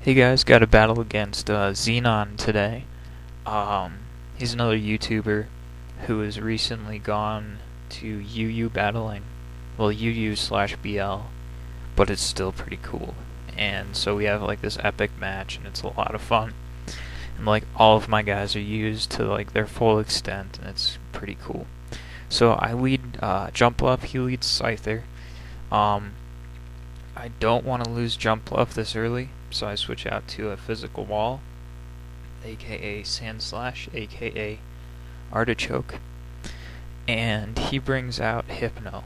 Hey guys, got a battle against Xenon today. He's another YouTuber who has recently gone to UU battling. Well, UU/BL, but it's still pretty cool. And so we have like this epic match, and it's a lot of fun. And like all of my guys are used to like their full extent, and it's pretty cool. So I lead Jump Up, he leads Scyther. Um, I don't want to lose Jump Bluff this early, so I switch out to a physical wall, aka Sand Slash, aka Artichoke, and he brings out Hypno,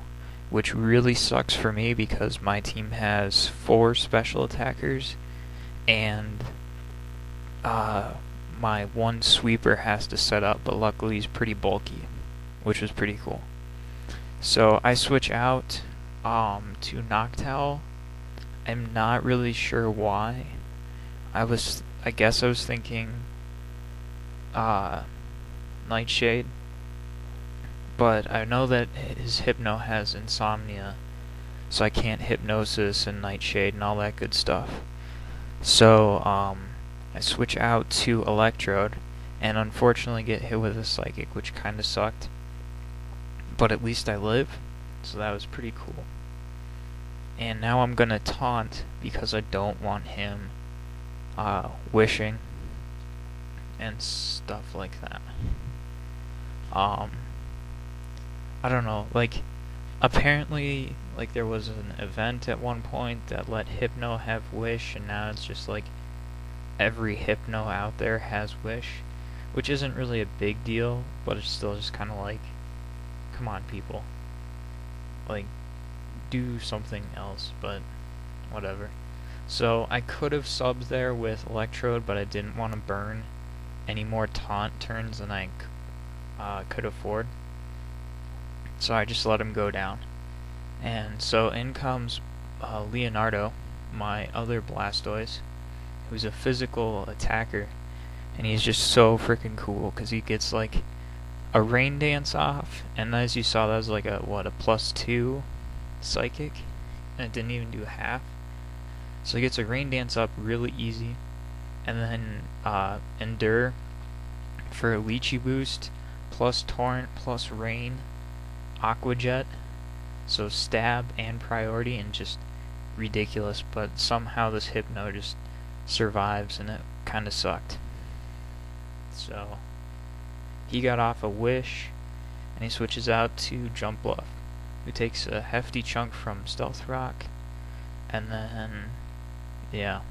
which really sucks for me because my team has 4 special attackers, and my one sweeper has to set up, but luckily he's pretty bulky, which was pretty cool. So I switch out to Noctowl. I'm not really sure why. I guess I was thinking Nightshade, but I know that his Hypno has Insomnia, so I can't Hypnosis and Nightshade and all that good stuff. So I switch out to Electrode, and unfortunately get hit with a Psychic, which kinda sucked. But at least I live, so that was pretty cool. And now I'm gonna taunt because I don't want him wishing and stuff like that. I don't know, like apparently like there was an event at one point that let Hypno have wish, and now it's just like every Hypno out there has wish, which isn't really a big deal, but it's still just kinda like, come on people, like do something else, but whatever. So I could have subbed there with Electrode, but I didn't want to burn any more taunt turns than I could afford, so I just let him go down. And so in comes Leonardo, my other Blastoise, who's a physical attacker, and he's just so freaking cool because he gets like a Rain Dance off, and as you saw, that was like a +2 Psychic, and it didn't even do half. So he gets a Rain Dance up really easy, and then Endure for a Leechy boost, plus Torrent, plus Rain, Aqua Jet, so stab and priority, and just ridiculous, but somehow this Hypno just survives, and it kinda sucked. So he got off a wish, and he switches out to Jump Bluff, who takes a hefty chunk from Stealth Rock, and then, yeah,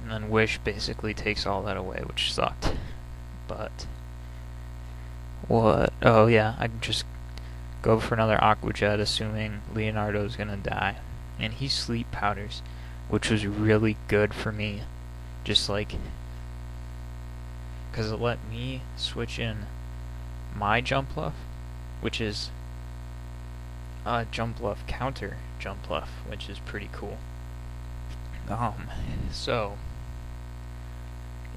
and then Wish basically takes all that away, which sucked. But what? Oh yeah, I just go for another Aqua Jet, assuming Leonardo's gonna die, and he Sleep Powders, which was really good for me, just like because it let me switch in my Jump Bluff, which is Jump Bluff counter Jump Bluff, which is pretty cool. So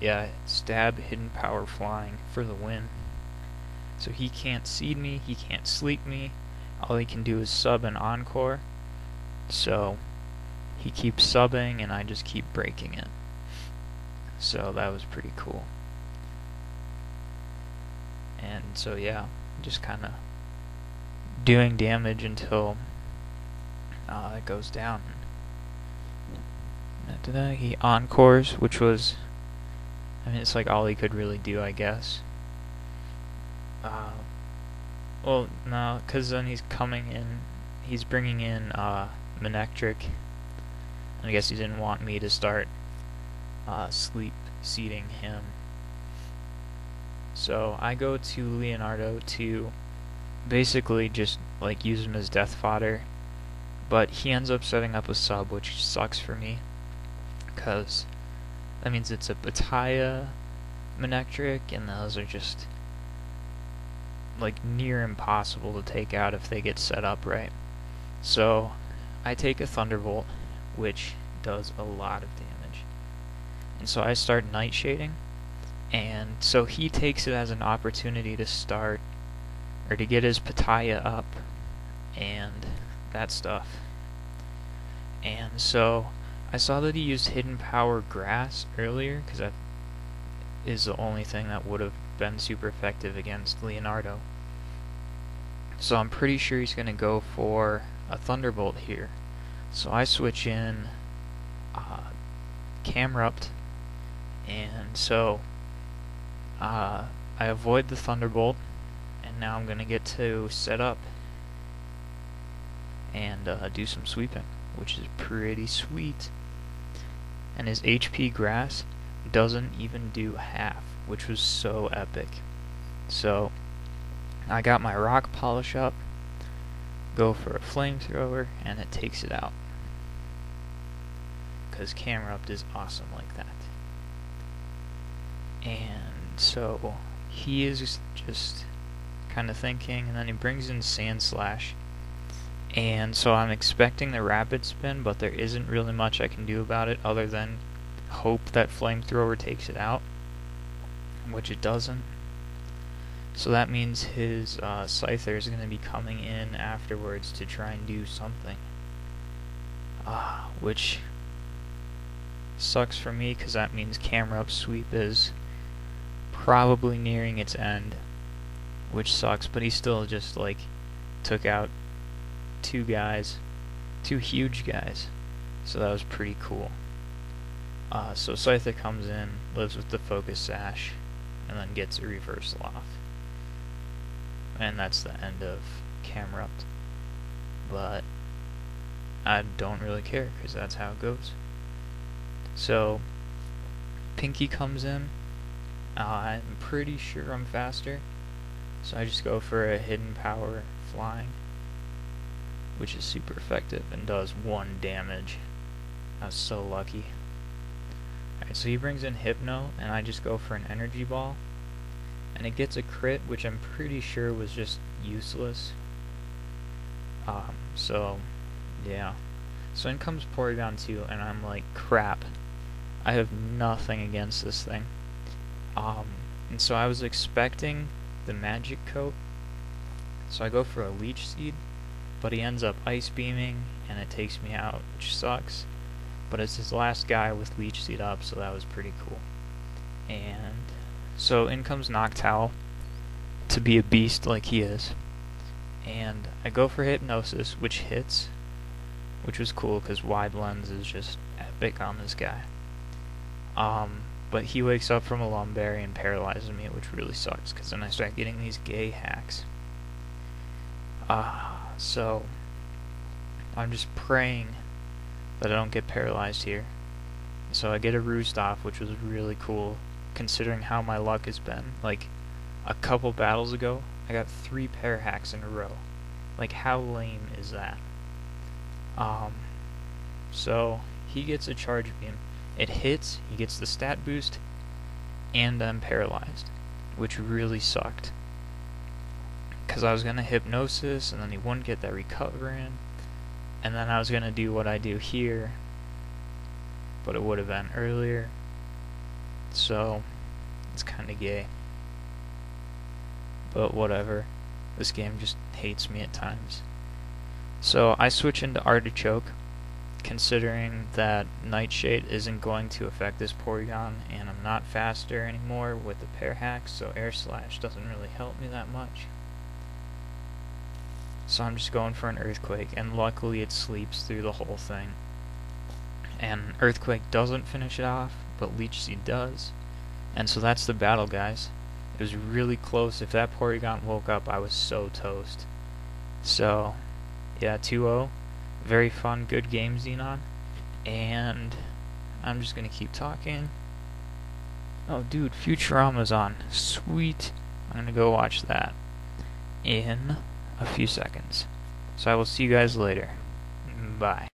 yeah, stab, hidden power, flying for the win. So he can't seed me, he can't sleep me, all he can do is sub and encore, so he keeps subbing and I just keep breaking it. So that was pretty cool. And so yeah, just kinda doing damage until it goes down. He encores, which was, I mean, it's like all he could really do, I guess. Well, no, because then he's coming in, he's bringing in Manectric, and I guess he didn't want me to start sleep seeding him. So I go to Leonardo to basically just like use him as death fodder, but he ends up setting up a sub, which sucks for me because that means it's a Bataya Manectric, and those are just like near impossible to take out if they get set up right. So I take a Thunderbolt, which does a lot of damage, and so I start Nightshading, and so he takes it as an opportunity to start, or to get his Pataya up, and that stuff. And so I saw that he used hidden power grass earlier, because that is the only thing that would have been super effective against Leonardo. So I'm pretty sure he's going to go for a Thunderbolt here. So I switch in Camrupt, and so I avoid the Thunderbolt, and now I'm going to get to set up and do some sweeping, which is pretty sweet. And his HP grass doesn't even do half, which was so epic. So I got my rock polish up, go for a flamethrower, and it takes it out. Because Camrupt is awesome like that. And so he is just kind of thinking, and then he brings in Sand Slash. And so I'm expecting the rapid spin, but there isn't really much I can do about it other than hope that flamethrower takes it out, which it doesn't. So that means his Scyther is going to be coming in afterwards to try and do something, which sucks for me, because that means Camrupt's sweep is probably nearing its end, which sucks. But he still just like took out two huge guys, so that was pretty cool. So Scyther comes in, lives with the Focus Sash, and then gets a Reverse Loft. And that's the end of Camrupt. But I don't really care, because that's how it goes. So Pinky comes in. I'm pretty sure I'm faster, so I just go for a Hidden Power Flying, which is super effective and does 1 damage. I was so lucky. Alright, so he brings in Hypno, and I just go for an Energy Ball, and it gets a crit, which I'm pretty sure was just useless. So yeah. So in comes Porygon 2, and I'm like, crap, I have nothing against this thing. And so I was expecting the Magic Coat, so I go for a Leech Seed, but he ends up Ice Beaming, and it takes me out, which sucks. But it's his last guy with Leech Seed up, so that was pretty cool. And so in comes Noctowl to be a beast like he is. And I go for Hypnosis, which hits, which was cool because Wide Lens is just epic on this guy. But he wakes up from a Lumberry and paralyzes me, which really sucks, because then I start getting these gay hacks. So I'm just praying that I don't get paralyzed here. So I get a Roost Off, which was really cool, considering how my luck has been. Like, a couple battles ago, I got 3 Pair Hacks in a row. Like, how lame is that? So he gets a Charge Beam. It hits, he gets the stat boost, and I'm paralyzed, which really sucked. Because I was going to Hypnosis, and then he wouldn't get that recover in, and then I was going to do what I do here, but it would have been earlier, so it's kind of gay. But whatever, this game just hates me at times. So I switch into Artichoke, considering that Nightshade isn't going to affect this Porygon, and I'm not faster anymore with the Pair Hacks, so Air Slash doesn't really help me that much. So I'm just going for an Earthquake, and luckily it sleeps through the whole thing. And Earthquake doesn't finish it off, but Leech Seed does. And so that's the battle, guys. It was really close. If that Porygon woke up, I was so toast. So, yeah, 2-0. Very fun, good game, Xenon. And I'm just going to keep talking. Oh, dude, Futurama's on. Sweet. I'm going to go watch that in a few seconds. So I will see you guys later. Bye.